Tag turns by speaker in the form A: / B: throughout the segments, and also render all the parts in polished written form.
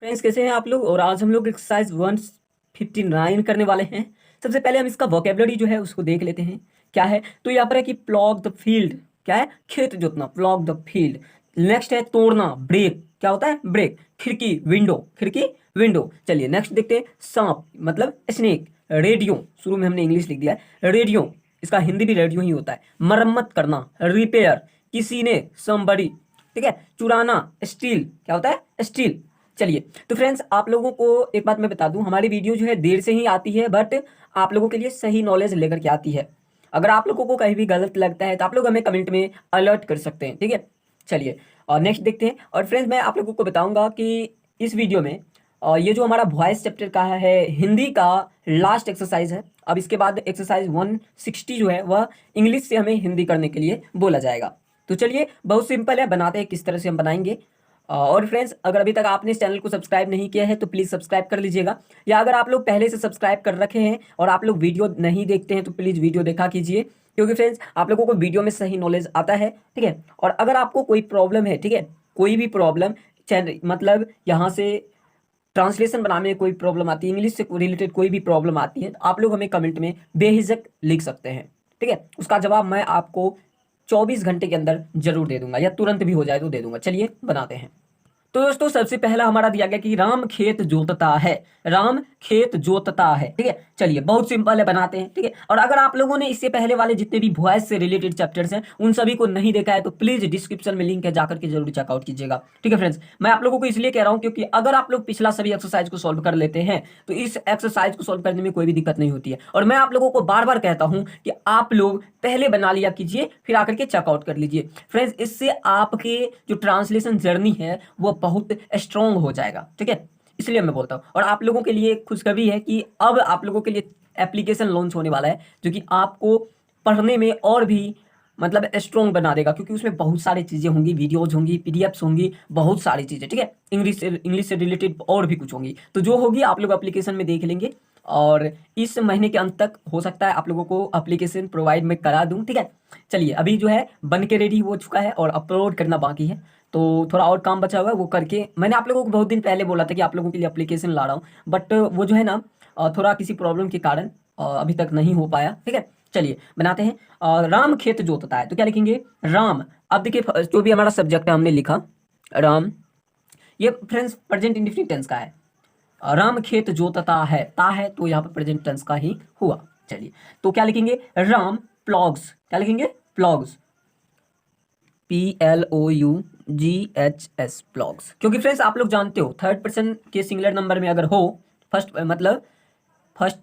A: Friends, कैसे हैं आप लोग। और आज हम लोग एक्सरसाइज 159 करने वाले हैं। सबसे पहले हम इसका वोकेबलरी जो है उसको देख लेते हैं क्या है। तो यहाँ पर है कि प्लॉग द फील्ड, क्या है, खेत जोतना, प्लॉग द फील्ड। नेक्स्ट है तोड़ना, ब्रेक, क्या होता है, ब्रेक। खिड़की, विंडो, खिड़की, विंडो। चलिए नेक्स्ट देखते हैं, सांप मतलब स्नेक। रेडियो, शुरू में हमने इंग्लिश लिख दिया है, रेडियो, इसका हिंदी भी रेडियो ही होता है। मरम्मत करना, रिपेयर, किसी ने, समबडी, ठीक है। चुराना, स्टील, क्या होता है, स्टील। चलिए, तो फ्रेंड्स आप लोगों को एक बात मैं बता दूं, हमारी वीडियो जो है देर से ही आती है, बट आप लोगों के लिए सही नॉलेज लेकर के आती है। अगर आप लोगों को कहीं भी गलत लगता है तो आप लोग हमें कमेंट में अलर्ट कर सकते हैं, ठीक है। चलिए, और नेक्स्ट देखते हैं। और फ्रेंड्स मैं आप लोगों को बताऊंगा कि इस वीडियो में ये जो हमारा वॉइस चैप्टर का है हिंदी का लास्ट एक्सरसाइज है। अब इसके बाद एक्सरसाइज 160 जो है वह इंग्लिश से हमें हिंदी करने के लिए बोला जाएगा। तो चलिए, बहुत सिंपल है, बनाते हैं किस तरह से हम बनाएंगे। और फ्रेंड्स, अगर अभी तक आपने इस चैनल को सब्सक्राइब नहीं किया है तो प्लीज़ सब्सक्राइब कर लीजिएगा, या अगर आप लोग पहले से सब्सक्राइब कर रखे हैं और आप लोग वीडियो नहीं देखते हैं तो प्लीज़ वीडियो देखा कीजिए, क्योंकि फ्रेंड्स आप लोगों को वीडियो में सही नॉलेज आता है, ठीक है। और अगर आपको कोई प्रॉब्लम है, ठीक है, कोई भी प्रॉब्लम, चैनल मतलब यहाँ से ट्रांसलेशन बनाने में कोई प्रॉब्लम आती है, इंग्लिश से रिलेटेड कोई भी प्रॉब्लम आती है, तो आप लोग हमें कमेंट में बेहिचक लिख सकते हैं, ठीक है। उसका जवाब मैं आपको 24 घंटे के अंदर जरूर दे दूंगा, या तुरंत भी हो जाए तो दे दूंगा। चलिए बनाते हैं। तो दोस्तों सबसे पहला हमारा दिया गया कि राम खेत जोतता है, राम खेत जोतता है, ठीक है। चलिए बहुत सिंपल है, बनाते हैं, ठीक है। और अगर आप लोगों ने इससे पहले वाले जितने भी वॉइस से रिलेटेड चैप्टर्स हैं उन सभी को नहीं देखा है तो प्लीज डिस्क्रिप्शन में लिंक है, जाकर के जरूर चेकआउट कीजिएगा, ठीक है फ्रेंड्स। मैं आप लोगों को इसलिए कह रहा हूं क्योंकि अगर आप लोग पिछला सभी एक्सरसाइज को सॉल्व कर लेते हैं तो इस एक्सरसाइज को सॉल्व करने में कोई भी दिक्कत नहीं होती है। और मैं आप लोगों को बार बार कहता हूं कि आप लोग पहले बना लिया कीजिए, फिर आकर के चेकआउट कर लीजिए फ्रेंड्स। इससे आपके जो ट्रांसलेशन जर्नी है वो बहुत स्ट्रॉन्ग हो जाएगा, ठीक है। इसलिए मैं बोलता हूँ। और आप लोगों के लिए खुशखबरी है कि अब आप लोगों के लिए एप्लीकेशन लॉन्च होने वाला है जो कि आपको पढ़ने में और भी मतलब स्ट्रॉन्ग बना देगा, क्योंकि उसमें बहुत सारी चीज़ें होंगी, वीडियोज होंगी, पीडीएफ्स होंगी, बहुत सारी चीज़ें, ठीक है। इंग्लिश से रिलेटेड और भी कुछ होंगी, तो जो होगी आप लोग एप्लीकेशन में देख लेंगे। और इस महीने के अंत तक हो सकता है आप लोगों को एप्लीकेशन प्रोवाइड मैं करा दूं, ठीक है। चलिए, अभी जो है बन के रेडी हो चुका है और अपलोड करना बाकी है, तो थोड़ा और काम बचा हुआ है, वो करके मैंने आप लोगों को बहुत दिन पहले बोला था कि आप लोगों के लिए एप्लीकेशन ला रहा हूँ, बट वो जो है ना थोड़ा किसी प्रॉब्लम के कारण अभी तक नहीं हो पाया, ठीक है। चलिए बनाते हैं। राम खेत जोतता है, तो क्या लिखेंगे, राम। अब देखिए जो भी हमारा सब्जेक्ट है हमने लिखा राम, ये फ्रेंड्स प्रेजेंट इंडेफिनिट टेंस का है। राम खेत जोतता है तो यहाँ पर प्रेजेंट टेंस का ही हुआ। चलिए, तो क्या लिखेंगे, राम प्लॉग्स, क्या लिखेंगे, प्लॉग्स, PLOUGHS, प्लॉग्स। क्योंकि फ्रेंड्स आप लोग जानते हो थर्ड पर्सन के सिंगुलर नंबर में अगर हो, फर्स्ट मतलब फर्स्ट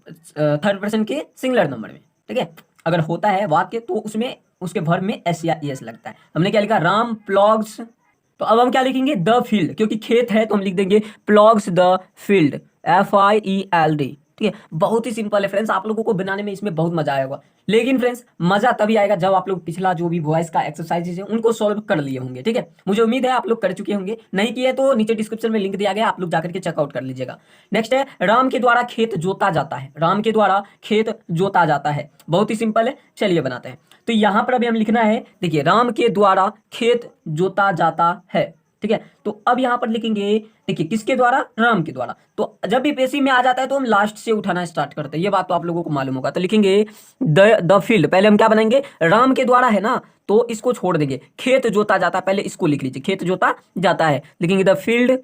A: थर्ड पर्सन के सिंगुलर नंबर में, ठीक है, अगर होता है वाक्य तो उसमें उसके भर में एस या एस लगता है। हमने क्या लिखा, राम प्लॉग्स। तो अब हम क्या लिखेंगे, द फील्ड, क्योंकि खेत है तो हम लिख देंगे प्लॉग्स द फील्ड, FIELD, ठीक है। बहुत ही सिंपल है फ्रेंड्स, आप लोगों को बनाने में इसमें बहुत मजा आएगा। लेकिन फ्रेंड्स मजा तभी आएगा जब आप लोग पिछला जो भी वॉइस का एक्सरसाइजेज है उनको सॉल्व कर लिए होंगे, ठीक है। मुझे उम्मीद है आप लोग कर चुके होंगे, नहीं किए तो नीचे डिस्क्रिप्शन में लिंक दिया गया, आप लोग जाकर के चेकआउट कर लीजिएगा। नेक्स्ट है, राम के द्वारा खेत जोता जाता है, राम के द्वारा खेत जोता जाता है, बहुत ही सिंपल है। चलिए बनाते हैं। तो यहां पर अभी हम लिखना है, देखिए राम के द्वारा खेत जोता जाता है, ठीक है। तो अब यहां पर लिखेंगे, देखिए किसके द्वारा, राम के द्वारा। तो जब भी पेशी में आ जाता है तो हम लास्ट से उठाना स्टार्ट करते हैं, ये बात तो आप लोगों को मालूम होगा। तो लिखेंगे द फील्ड, पहले हम क्या बनाएंगे, राम के द्वारा है ना तो इसको छोड़ देंगे, खेत जोता जाता, पहले इसको लिख लीजिए, खेत जोता जाता है। लिखेंगे द फील्ड,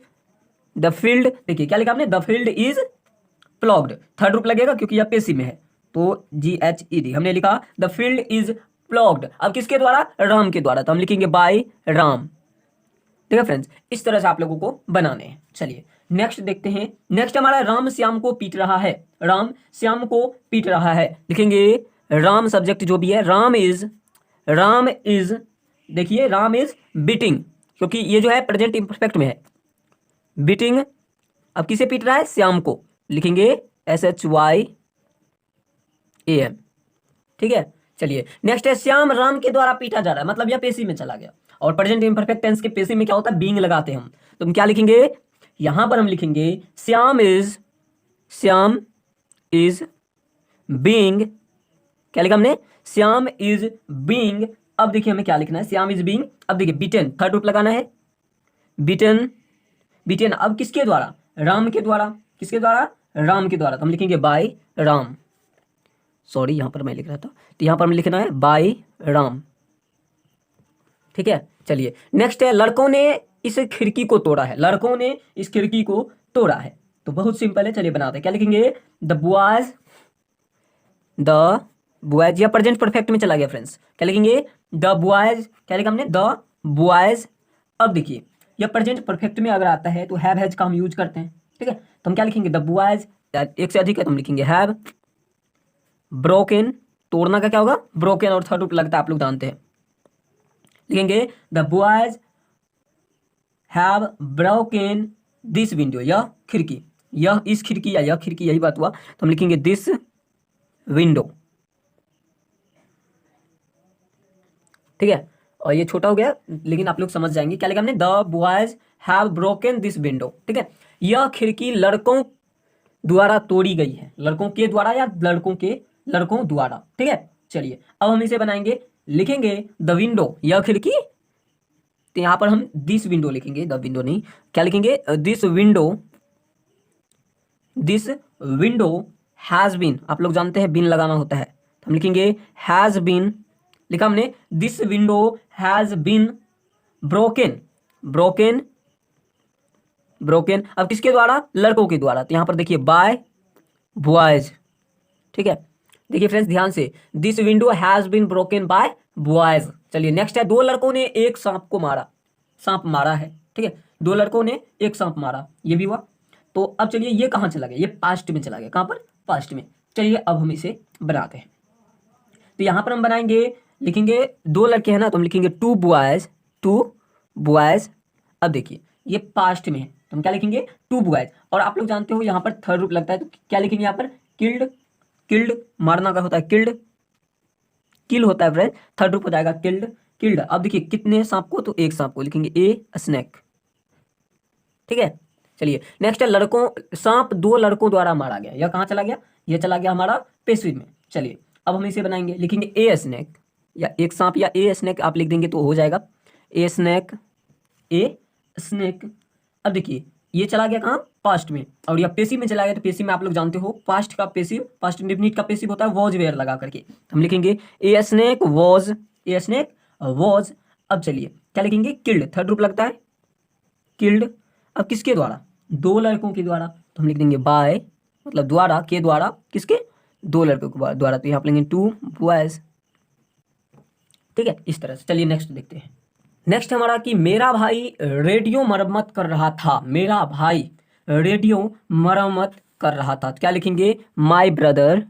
A: द फील्ड, देखिए क्या लिखा आपने, द फील्ड इज प्लॉग्ड, थर्ड रूप लगेगा क्योंकि यह पेशी में है, तो GHED हमने लिखा, द फील्ड इज प्लॉग्ड। अब किसके द्वारा, राम के द्वारा, तो हम लिखेंगे बाय राम, ठीक है फ्रेंड्स। इस तरह से आप लोगों को बनाने हैं। चलिए नेक्स्ट देखते हैं। नेक्स्ट हमारा, राम श्याम को पीट रहा है, राम श्याम को पीट रहा है। लिखेंगे राम सब्जेक्ट जो भी है, राम इज, देखिए राम इज बीटिंग, क्योंकि ये जो है प्रेजेंट इम्परफेक्ट में है, बीटिंग। अब किसे पीट रहा है, श्याम को। लिखेंगे SHYAM, ठीक है। चलिए नेक्स्ट है, श्याम राम के द्वारा पीटा जा रहा है, मतलब यह पेशी में चला गया। और प्रेजेंट इम्परफेक्ट टेंस के पेशी में क्या होता है, बीइंग लगाते हैं हम। तो हम क्या लिखेंगे, यहां पर हम लिखेंगे श्याम इज बीइंग, क्या लिखा हमने, श्याम इज बीइंग। अब देखिए हमें क्या लिखना है, श्याम इज बीइंग। अब देखिए बीटन, थर्ड रूप लगाना है, बीटन, अब किसके द्वारा, राम के द्वारा, किसके द्वारा, राम के द्वारा, तो हम लिखेंगे बाय राम। सॉरी यहाँ पर मैं लिख रहा था, तो यहाँ पर हमें लिखना है बाय राम। ठीक है, चलिए नेक्स्ट है, लड़कों ने इस खिड़की को तोड़ा है, लड़कों ने इस खिड़की को तोड़ा है। तो बहुत सिंपल है, चलिए बनाते हैं। क्या लिखेंगे, द बॉयज, या प्रेजेंट परफेक्ट में चला गया फ्रेंड्स। क्या लिखेंगे, द बॉयज, क्या लिखा हमने, द बॉयज। अब देखिए यह प्रेजेंट परफेक्ट में अगर आता है तो हैव हैज का हम यूज करते हैं। ठीक है, तो हम क्या लिखेंगे, द बॉयज, एक से अधिक है तो हम लिखेंगे हैव ब्रोकन, तोड़ना का क्या होगा, ब्रोकन, और थर्ड रूप लगता है, आप लोग जानते हैं, लिखेंगे the boys have broken this window, यह खिड़की, यह इस खिड़की, या यह खिड़की, यही बात हुआ, तो हम लिखेंगे दिस विंडो। ठीक है, और ये छोटा हो गया लेकिन आप लोग समझ जाएंगे। क्या लिखा हमने, the boys have broken this window. ठीक है, यह खिड़की लड़कों द्वारा तोड़ी गई है, लड़कों के द्वारा या लड़कों द्वारा। ठीक है, चलिए अब हम इसे बनाएंगे, लिखेंगे द विंडो, यह खिड़की, तो यहां पर हम दिस विंडो लिखेंगे, द विंडो नहीं, क्या लिखेंगे, दिस विंडो हैज बीन, आप लोग जानते हैं बिन लगाना होता है, तो हम लिखेंगे हैज बीन, लिखा हमने this window has been broken. अब किसके द्वारा, लड़कों के द्वारा, तो यहां पर देखिए बाय बॉयज। ठीक है, देखिए फ्रेंड्स ध्यान से, this window has been broken by boys. चलिए नेक्स्ट है, दो लड़कों ने एक सांप मारा है। ठीक है, दो लड़कों ने एक सांप मारा, ये भी हुआ। तो अब चलिए ये कहाँ चला गया, ये पास्ट में चला गया, कहाँ पर, पास्ट में। चलिए अब हम इसे बनाते हैं, तो यहां पर हम बनाएंगे, लिखेंगे दो लड़के हैं ना, तो हम लिखेंगे टू बॉयज। अब देखिए ये पास्ट में है, तो हम क्या लिखेंगे, टू बॉयज। और आप लोग जानते हो यहाँ पर थर्ड रूप लगता है, तो क्या लिखेंगे यहाँ पर, किल्ड, मारना का होता है किल होता है फ्रेंड, थर्ड रूप हो जाएगा किल्ड। अब देखिए कितने सांप को, तो एक सांप को, लिखेंगे ए स्नेक। ठीक है, चलिए नेक्स्ट है, सांप दो लड़कों द्वारा मारा गया, यह कहाँ चला गया, यह चला गया हमारा पैसिव में। चलिए अब हम इसे बनाएंगे, लिखेंगे ए स्नेक, या एक सांप या ए स्नेक आप लिख देंगे तो हो जाएगा, ए स्नेक। अब देखिए ये चला गया कहाँ, पास्ट में, और यह पेसिव में चला गया, तो पेसिव में आप लोग जानते हो पास्ट इंडेफिनिट का पेसिव होता है वॉज वेयर लगा करके, हम लिखेंगे ए स्नेक वॉज। अब चलिए क्या लिखेंगे, किल्ड, थर्ड रूप लगता है किल्ड। अब किसके द्वारा, दो लड़कों के द्वारा, तो हम लिख देंगे बाय, मतलब द्वारा, के द्वारा, किसके, दो लड़कों के द्वारा, तो यहाँ पर लेंगे टू बॉयज। ठीक है, इस तरह से। चलिए नेक्स्ट देखते हैं, नेक्स्ट हमारा कि मेरा भाई रेडियो मरम्मत कर रहा था, मेरा भाई रेडियो मरम्मत कर रहा था, तो क्या लिखेंगे, माई ब्रदर,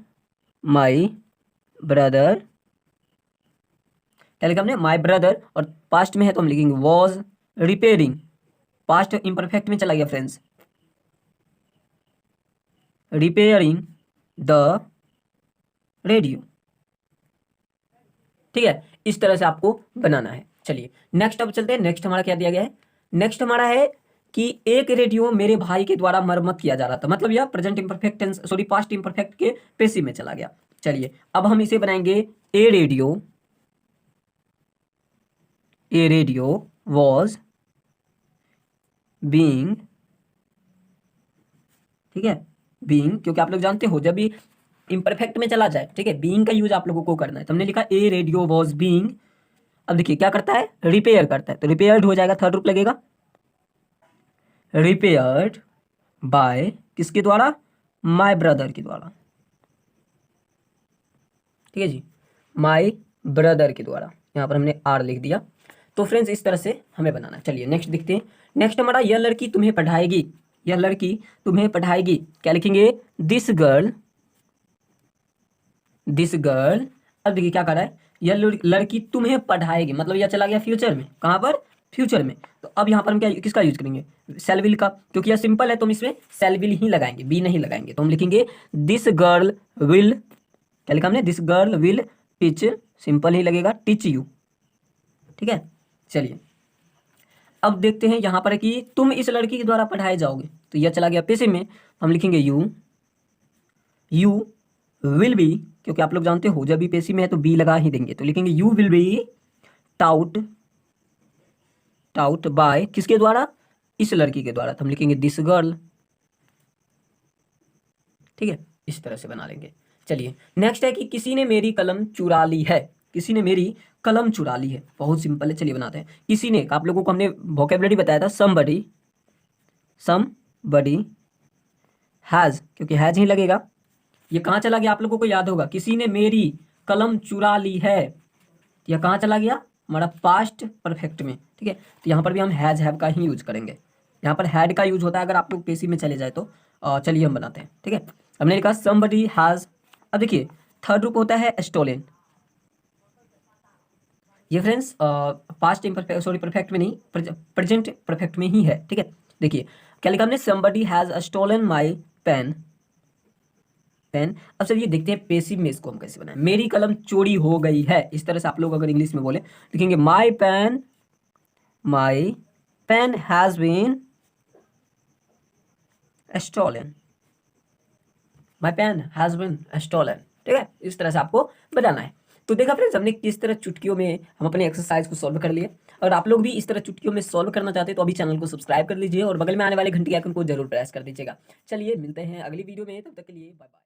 A: क्या लिखा हमने, माई ब्रदर, और पास्ट में है तो हम लिखेंगे वॉज रिपेयरिंग, पास्ट इम्परफेक्ट में चला गया फ्रेंड्स, रिपेयरिंग द रेडियो। ठीक है, इस तरह से आपको बनाना है। चलिए नेक्स्ट अब चलते हैं, नेक्स्ट हमारा क्या दिया गया है, नेक्स्ट हमारा है कि एक रेडियो मेरे भाई के द्वारा मरम्मत किया जा रहा था, मतलब यह present imperfect tense, sorry past imperfect के पेसिव में चला गया। चलिए अब हम इसे बनाएंगे, ए रेडियो वॉज बीइंग। ठीक है, बीइंग, क्योंकि आप लोग जानते हो जब भी इम्परफेक्ट में चला जाए, ठीक है, बीइंग का यूज आप लोगों को करना है, तो हमने लिखा ए रेडियो वॉज बीइंग। अब देखिए क्या करता है, रिपेयर करता है, तो रिपेयर्ड हो जाएगा, थर्ड रूप लगेगा, रिपेयर्ड बाय, किसके द्वारा, माय ब्रदर के द्वारा। ठीक है जी, माय ब्रदर के द्वारा, यहाँ पर हमने आर लिख दिया। तो फ्रेंड्स इस तरह से हमें बनाना है। चलिए नेक्स्ट देखते हैं, नेक्स्ट हमारा यह लड़की तुम्हें पढ़ाएगी, क्या लिखेंगे, दिस गर्ल। अब देखिए क्या कर रहा है, यह लड़की तुम्हें पढ़ाएगी, मतलब यह चला गया फ्यूचर में, कहाँ पर, फ्यूचर में। तो अब यहाँ पर हम क्या, किसका यूज करेंगे, शैल विल का, क्योंकि यह सिंपल है तो हम इसमें शैल विल ही लगाएंगे, बी नहीं लगाएंगे, तो हम लिखेंगे दिस गर्ल विल, क्या लिखा हमने, this girl will teach, simple ही लगेगा, टीच यू। ठीक है, चलिए अब देखते हैं यहाँ पर कि तुम इस लड़की के द्वारा पढ़ाए जाओगे, तो यह चला गया पेसिव में, हम लिखेंगे यू विल बी, क्योंकि आप लोग जानते हो जब भी पेसिव में है तो बी लगा ही देंगे, तो लिखेंगे you will be taught by, किसके द्वारा, इस लड़की के द्वारा, तो हम लिखेंगे दिस गर्ल। ठीक है, इस तरह से बना लेंगे। चलिए नेक्स्ट है कि किसी ने मेरी कलम चुरा ली है। किसी ने मेरी कलम चुरा ली है, बहुत सिंपल है, चलिए बनाते हैं। किसी ने, आप लोगों को हमने वोकेबलरी बताया था, समबडी, समबडी हैज़, क्योंकि हैज़ ही लगेगा। ये कहाँ चला गया, आप लोगों को याद होगा, किसी ने मेरी कलम चुरा ली है, यह कहाँ चला गया, हमारा पास्ट परफेक्ट में। ठीक है, तो यहाँ पर भी हम हैज़ हैव का ही यूज करेंगे। यहाँ पर हैड का यूज होता है अगर आप लोग पेसिव में चले जाए तो। चलिए हम बनाते हैं। ठीक है, हमने लिखा समबडी हैज़। अब देखिए थर्ड रूप होता है स्टोलन। ये friends past imperfect, sorry perfect में नहीं, प्रेजेंट परफेक्ट में ही है। ठीक है, देखिए क्या लिखा हमने, somebody has stolen my pen. Pen. अब चलिए देखते हैं पेसिव में इसको हम कैसे बनाएं। मेरी कलम चोरी हो गई है, इस तरह से आप लोग अगर इंग्लिश में बोले लिखेंगे my pen has been stolen, my pen has been stolen. ठीक है, इस तरह से आपको बताना है। तो देखा फ्रेंड्स, हमने किस तरह चुटकियों में हम अपने एक्सरसाइज को सॉल्व कर लिए। और आप लोग भी इस तरह चुटकियों में सॉल्व करना चाहते हैं तो अभी चैनल को सब्सक्राइब कर लीजिए और बगल में आने वाले घंटी के आइकन को जरूर प्रेस कर दीजिएगा। चलिए मिलते हैं अगली वीडियो में, तब तक के लिए बाय बाय।